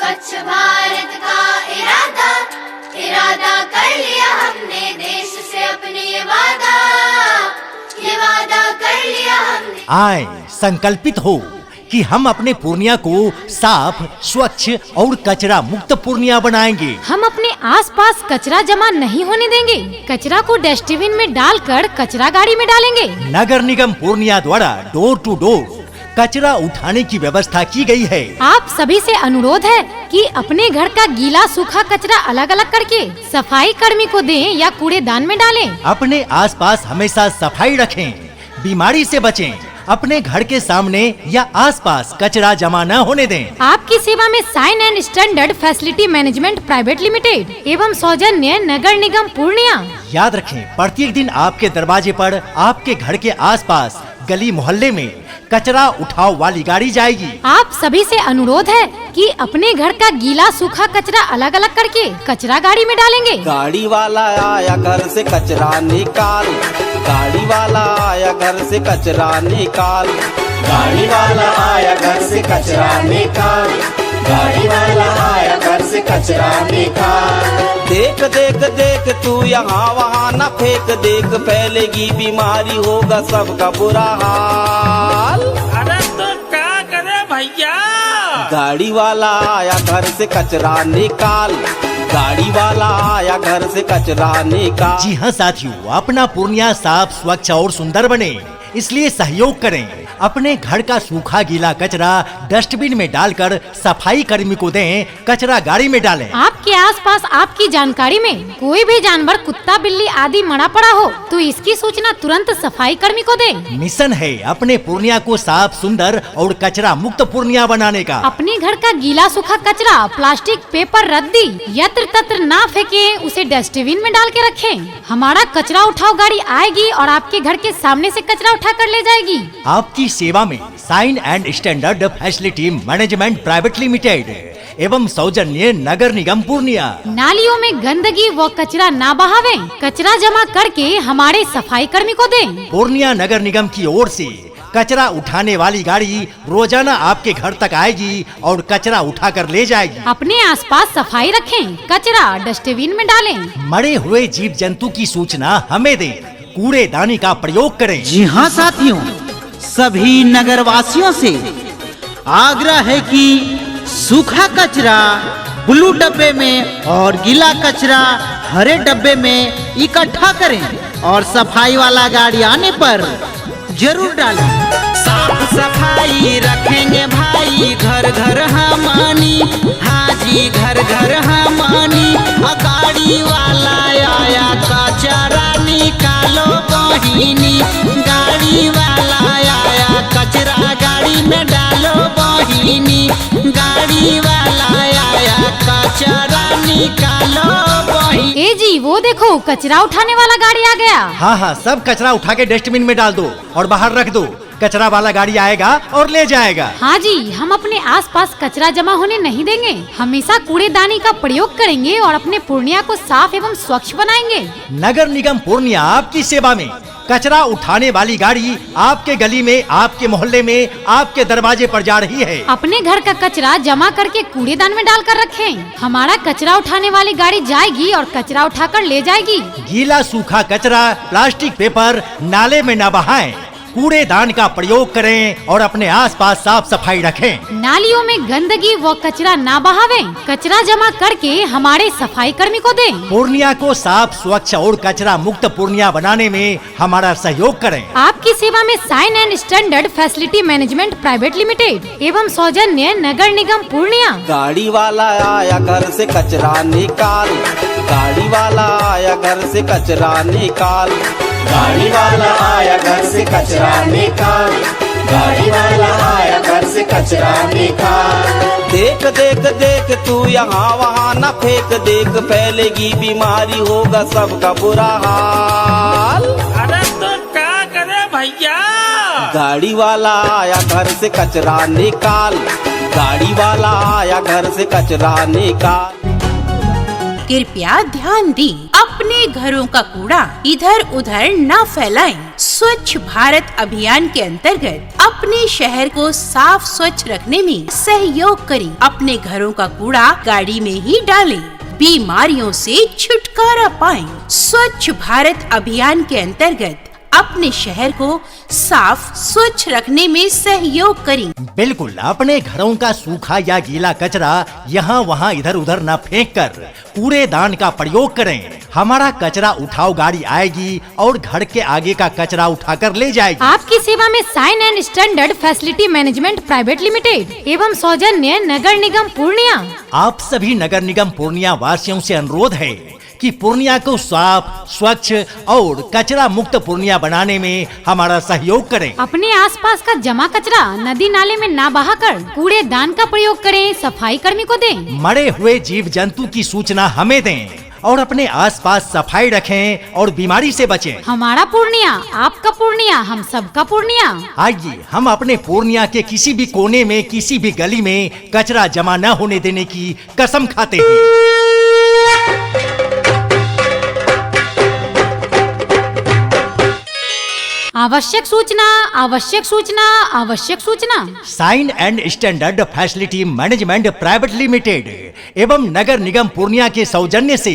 स्वच्छ भारत का इरादा इरादा कर लिया हमने, देश से अपने ये वादा कर लिया हमने। आए संकल्पित हो कि हम अपने पूर्णिया को साफ, स्वच्छ और कचरा मुक्त पूर्णिया बनाएंगे। हम अपने आसपास कचरा जमा नहीं होने देंगे। कचरा को डस्टबिन में डालकर कचरा गाड़ी में डालेंगे। नगर निगम पूर्णिया द्वारा डोर टू डोर कचरा उठाने की व्यवस्था की गई है। आप सभी से अनुरोध है कि अपने घर का गीला सूखा कचरा अलग अलग करके सफाई कर्मी को दें या कूड़ेदान में डालें। अपने आसपास हमेशा सफाई रखें, बीमारी से बचें। अपने घर के सामने या आसपास कचरा जमा न होने दें। आपकी सेवा में sign and standard facility management private limited एवं सौजन्य नगर निगम पूर्णिया। याद रखें, प्रत्येक दिन आपके दरवाजे पर, आपके घर के आसपास, गली मोहल्ले में कचरा उठाओ वाली गाड़ी जाएगी। आप सभी से अनुरोध है कि अपने घर का गीला सूखा कचरा अलग अलग करके कचरा गाड़ी में डालेंगे। गाड़ी वाला आया घर से कचरा निकाल, गाड़ी वाला आया घर से कचरा निकाल, गाड़ी वाला आया घर से कचरा निकाल, गाड़ी वाला आया घर से कचरा निकाल। देख देख देख तू यहाँ वहाँ न फेंक, देख फैलेगी बीमारी, होगा सबका बुरा हाल। अरे तो क्या करे भैया। गाड़ी वाला आया घर से कचरा निकाल, गाड़ी वाला आया घर से कचरा निकाल। जी हाँ साथियों, अपना पूर्णिया साफ, स्वच्छ और सुंदर बने, इसलिए सहयोग करें। अपने घर का सूखा गीला कचरा डस्टबिन में डालकर सफाई कर्मी को दें, कचरा गाड़ी में डालें। आपके आसपास आपकी जानकारी में कोई भी जानवर, कुत्ता, बिल्ली आदि मरा पड़ा हो तो इसकी सूचना तुरंत सफाई कर्मी को दें। मिशन है अपने पूर्णिया को साफ, सुंदर और कचरा मुक्त पूर्णिया बनाने का। अपने घर का गीला सूखा कचरा, प्लास्टिक, पेपर, रद्दी यत्र तत्र ना फेंके, उसे डस्टबिन में डाल के रखें। हमारा कचरा उठाओ गाड़ी आएगी और आपके घर के सामने से कचरा उठा कर ले जाएगी। आपकी सेवा में sign and standard facility management private limited एवं सौजन्य नगर निगम पूर्णिया। नालियों में गंदगी व कचरा ना बहावें, कचरा जमा करके हमारे सफाई कर्मी को दें। पूर्णिया नगर निगम की ओर से कचरा उठाने वाली गाड़ी रोजाना आपके घर तक आएगी और कचरा उठा कर ले जाएगी। अपने आसपास सफाई रखें, कचरा डस्टबिन में डालें। मरे हुए जीव जंतु की सूचना हमें दें, कूड़ेदानी का प्रयोग करें। जी हाँ साथियों, सभी नगरवासियों से आग्रह है कि सूखा कचरा ब्लू डब्बे में और गीला कचरा हरे डब्बे में इकट्ठा करें और सफाई वाला गाड़ी आने पर जरूर डालें। साफ सफाई रखेंगे भाई, घर घर हमानी, हाँ जी घर घर हमानी। गाड़ी वाला आया कचरा निकालो बहिनी, गाड़ी वाला आया कचरा गाड़ी में डालो बहिनी, गाड़ी वाला आया कचरा निकालो बहिनी। ए जी वो देखो, कचरा उठाने वाला गाड़ी आ गया। हाँ हाँ, सब कचरा उठा के डस्टबिन में डाल दो और बाहर रख दो। कचरा वाला गाड़ी आएगा और ले जाएगा। हाँ जी, हम अपने आसपास कचरा जमा होने नहीं देंगे। हमेशा कूड़ेदानी का प्रयोग करेंगे और अपने पूर्णिया को साफ एवं स्वच्छ बनाएंगे। नगर निगम पूर्णिया आपकी सेवा में। कचरा उठाने वाली गाड़ी आपके गली में, आपके मोहल्ले में, आपके दरवाजे पर जा रही है। अपने घर का कचरा जमा करके कूड़ेदान में डालकर रखें। हमारा कचरा उठाने वाली गाड़ी जाएगी और कचरा उठाकर ले जाएगी। गीला सूखा कचरा, प्लास्टिक, पेपर नाले में न बहाएं। कूड़ेदान का प्रयोग करें और अपने आसपास साफ सफाई रखें। नालियों में गंदगी व कचरा ना बहावें, कचरा जमा करके हमारे सफाई कर्मी को दें। पूर्णिया को साफ, स्वच्छ और कचरा मुक्त पूर्णिया बनाने में हमारा सहयोग करें। आपकी सेवा में sign and standard facility management private limited एवं सौजन्य नगर निगम पूर्णिया। गाड़ी वाला आया घर से कचरा निकाल, गाड़ी वाला आया घर से कचरा निकाल, गाड़ी वाला आया घर से कचरा निकाल, गाड़ी वाला आया घर से कचरा निकाल। देख देख देख तू यहाँ वहाँ न फेंक, देख फैलेगी बीमारी, होगा सबका बुरा हाल। अरे तो क्या करे भैया। गाड़ी वाला आया घर से कचरा निकाल, गाड़ी वाला आया घर से कचरा निकाल। कृपया ध्यान दें, अपने घरों का कूड़ा इधर उधर न फैलाएं। स्वच्छ भारत अभियान के अंतर्गत अपने शहर को साफ स्वच्छ रखने में सहयोग करें। अपने घरों का कूड़ा गाड़ी में ही डालें, बीमारियों से छुटकारा पाएं। स्वच्छ भारत अभियान के अंतर्गत अपने शहर को साफ स्वच्छ रखने में सहयोग करें। बिल्कुल, अपने घरों का सूखा या गीला कचरा यहाँ वहाँ इधर उधर न फेंक कर कूड़ेदान का प्रयोग करें। हमारा कचरा उठाओ गाड़ी आएगी और घर के आगे का कचरा उठाकर ले जाएगी। आपकी सेवा में sign and standard facility management private limited एवं सौजन्य नगर निगम पूर्णिया। आप सभी नगर निगम पूर्णिया वासियों से अनुरोध है कि पूर्णिया को साफ, स्वच्छ और कचरा मुक्त पूर्णिया बनाने में हमारा सहयोग करें। अपने आसपास का जमा कचरा नदी नाले में ना बहाकर कूड़ेदान का प्रयोग करें, सफाई कर्मी को दें। मरे हुए जीव जंतु की सूचना हमें दें और अपने आसपास सफाई रखें और बीमारी से बचें। हमारा पूर्णिया, आपका पूर्णिया, हम सबका पूर्णिया। आइए हम अपने पूर्णिया के किसी भी कोने में, किसी भी गली में कचरा जमा न होने देने की कसम खाते हैं। आवश्यक सूचना, आवश्यक सूचना, आवश्यक सूचना। Sign and standard facility management private limited एवं नगर निगम पूर्णिया के सौजन्य से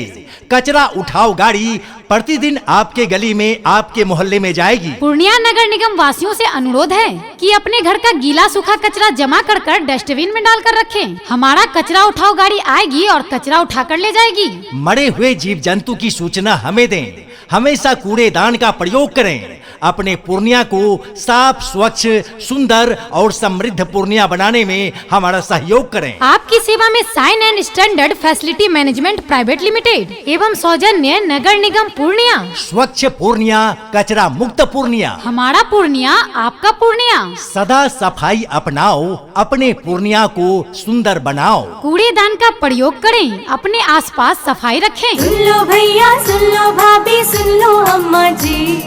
कचरा उठाओ गाड़ी प्रतिदिन आपके गली में, आपके मोहल्ले में जाएगी। पूर्णिया नगर निगम वासियों से अनुरोध है कि अपने घर का गीला सूखा कचरा जमा कर डस्टबिन में डालकर रखें। हमारा कचरा उठाओ गाड़ी आएगी और कचरा उठाकर ले जाएगी। मरे हुए जीव जंतु की सूचना हमें दें। हमेशा कूड़ेदान का प्रयोग करें। अपने पूर्णिया को साफ, स्वच्छ, सुंदर और समृद्ध पूर्णिया बनाने में हमारा सहयोग करें। आपकी सेवा में sign and standard facility management private limited एवं सौजन्य नगर निगम पूर्णिया। स्वच्छ पूर्णिया, कचरा मुक्त पूर्णिया। हमारा पूर्णिया, आपका पूर्णिया। सदा सफाई अपनाओ, अपने पूर्णिया को सुंदर बनाओ। कूड़ेदान का प्रयोग करें, अपने आसपास सफाई रखें। सुन लो भैया, सुन लो भाभी, सुन लो अम्मा जी,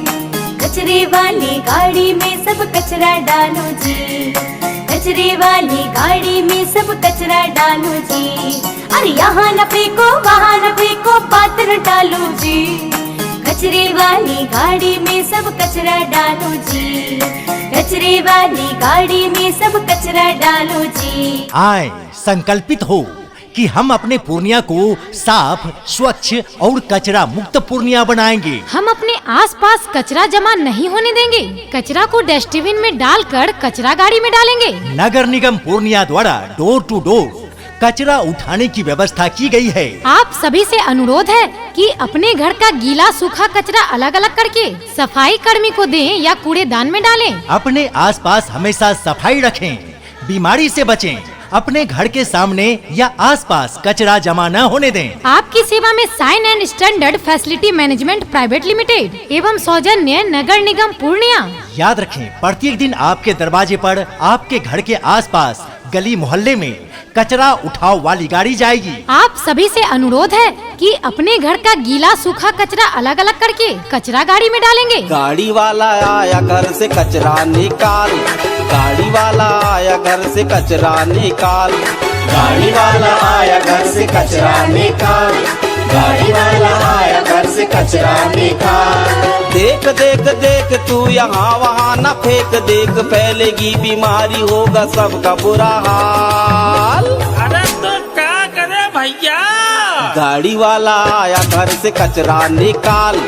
कचरे वाली गाड़ी में सब कचरा डालो जी। कचरे वाली गाड़ी में सब कचरा डालो जी। अरे यहाँ न फेंको, वहाँ न फेंको, पात्र डालो जी। कचरे वाली गाड़ी में सब कचरा डालो जी। कचरे वाली गाड़ी में सब कचरा डालो जी। आए संकल्पित हो कि हम अपने पूर्णिया को साफ, स्वच्छ और कचरा मुक्त पूर्णिया बनाएंगे। हम अपने आसपास कचरा जमा नहीं होने देंगे। कचरा को डस्टबिन में डालकर कचरा गाड़ी में डालेंगे। नगर निगम पूर्णिया द्वारा डोर टू डोर कचरा उठाने की व्यवस्था की गई है। आप सभी से अनुरोध है कि अपने घर का गीला सूखा कचरा अलग अलग करके सफाई कर्मी को दें या कूड़ेदान में डालें। अपने आसपास हमेशा सफाई रखें, बीमारी से बचें। अपने घर के सामने या आसपास कचरा जमा न होने दें। आपकी सेवा में sign and standard facility management private limited एवं सौजन्य नगर निगम पूर्णिया। याद रखें, प्रत्येक दिन आपके दरवाजे पर, आपके घर के आसपास, गली मोहल्ले में कचरा उठाओ वाली गाड़ी जाएगी। आप सभी से अनुरोध है कि अपने घर का गीला सूखा कचरा अलग अलग करके कचरा गाड़ी में डालेंगे। गाड़ी वाला आया घर से कचरा निकाल, गाड़ी वाला आया घर से कचरा निकाल। गाड़ी वाला आया घर से कचरा निकाल, गाड़ी वाला आया घर से कचरा निकाल। देख देख देख तू यहाँ वहाँ न फेंक, देख फैलेगी बीमारी, होगा सबका बुरा हाल। अरे तो क्या करे भैया? गाड़ी वाला आया घर से कचरा निकाल,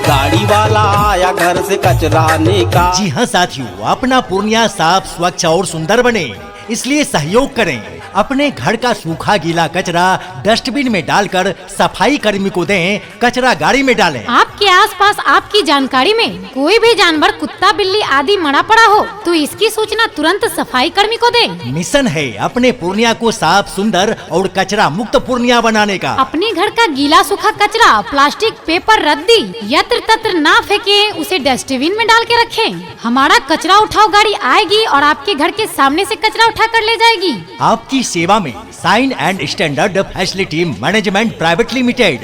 गाड़ी वाला आया घर से कचरा निकाल। जी हाँ साथियों, अपना पूर्णिया साफ, स्वच्छ और सुंदर बने, इसलिए सहयोग करें। अपने घर का सूखा गीला कचरा डस्टबिन में डालकर सफाई कर्मी को दें, कचरा गाड़ी में डालें। आपके आसपास आपकी जानकारी में कोई भी जानवर, कुत्ता, बिल्ली आदि मरा पड़ा हो तो इसकी सूचना तुरंत सफाई कर्मी को दें। मिशन है अपने पूर्णिया को साफ, सुंदर और कचरा मुक्त पूर्णिया बनाने का। अपने घर का गीला सूखा कचरा, प्लास्टिक, पेपर, रद्दी यत्र तत्र ना फेंके, उसे डस्टबिन में डाल के रखें। हमारा कचरा उठाओ गाड़ी आएगी और आपके घर के सामने से कचरा उठा कर ले जाएगी। आपकी सेवा में sign and standard facility management private limited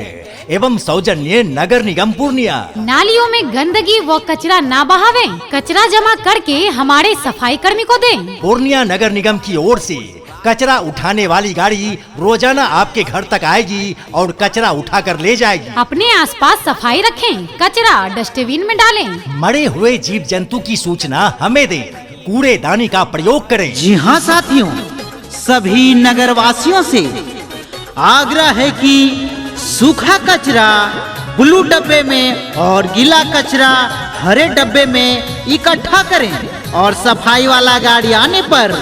एवं सौजन्य नगर निगम पूर्णिया। नालियों में गंदगी व कचरा ना बहावें, कचरा जमा करके हमारे सफाई कर्मी को दें। पूर्णिया नगर निगम की ओर से कचरा उठाने वाली गाड़ी रोजाना आपके घर तक आएगी और कचरा उठा कर ले जाएगी। अपने आसपास सफाई रखें, कचरा डस्टबिन में डालें। मरे हुए जीव जंतु की सूचना हमें दें, कूड़ेदानी का प्रयोग करें। जी हाँ साथियों, सभी नगरवासियों से आग्रह है कि सूखा कचरा ब्लू डब्बे में और गीला कचरा हरे डब्बे में इकट्ठा करें और सफाई वाला गाड़ी आने पर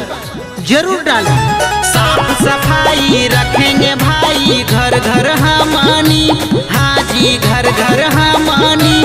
जरूर डालें। साफ सफाई रखेंगे भाई, घर घर हमानी, हाँ जी घर घर हमानी।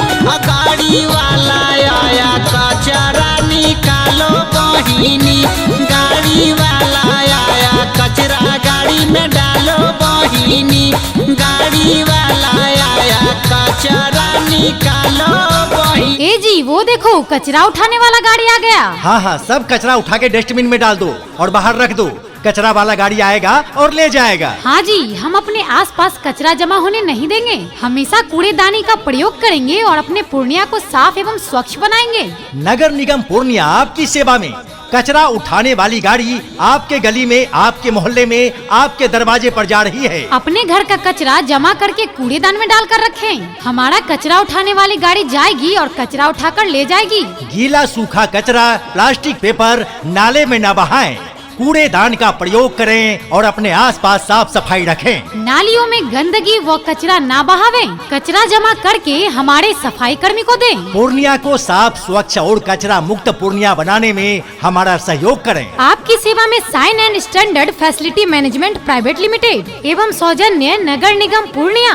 गाड़ी वाला आया कचरा निकालो बहिनी, गाड़ी वाला आया कचरा गाड़ी में डालो बहिनी, गाड़ी वाला आया कचरा निकालो बहिनी। ए जी वो देखो, कचरा उठाने वाला गाड़ी आ गया। हाँ हाँ, सब कचरा उठा के डस्टबिन में डाल दो और बाहर रख दो। कचरा वाला गाड़ी आएगा और ले जाएगा। हाँ जी, हम अपने आसपास कचरा जमा होने नहीं देंगे। हमेशा कूड़ेदानी का प्रयोग करेंगे और अपने पूर्णिया को साफ एवं स्वच्छ बनाएंगे। नगर निगम पूर्णिया आपकी सेवा में। कचरा उठाने वाली गाड़ी आपके गली में, आपके मोहल्ले में, आपके दरवाजे पर जा रही है। अपने घर का कचरा जमा करके कूड़ेदान में डालकर रखें। हमारा कचरा उठाने वाली गाड़ी जाएगी और कचरा उठाकर ले जाएगी। गीला सूखा कचरा, प्लास्टिक, पेपर नाले में न बहाएं। कूड़ेदान का प्रयोग करें और अपने आसपास साफ सफाई रखें। नालियों में गंदगी व कचरा ना बहावें। कचरा जमा करके हमारे सफाई कर्मी को दें। पूर्णिया को साफ, स्वच्छ और कचरा मुक्त पूर्णिया बनाने में हमारा सहयोग करें। आपकी सेवा में sign and standard facility management private limited एवं सौजन्य नगर निगम पूर्णिया।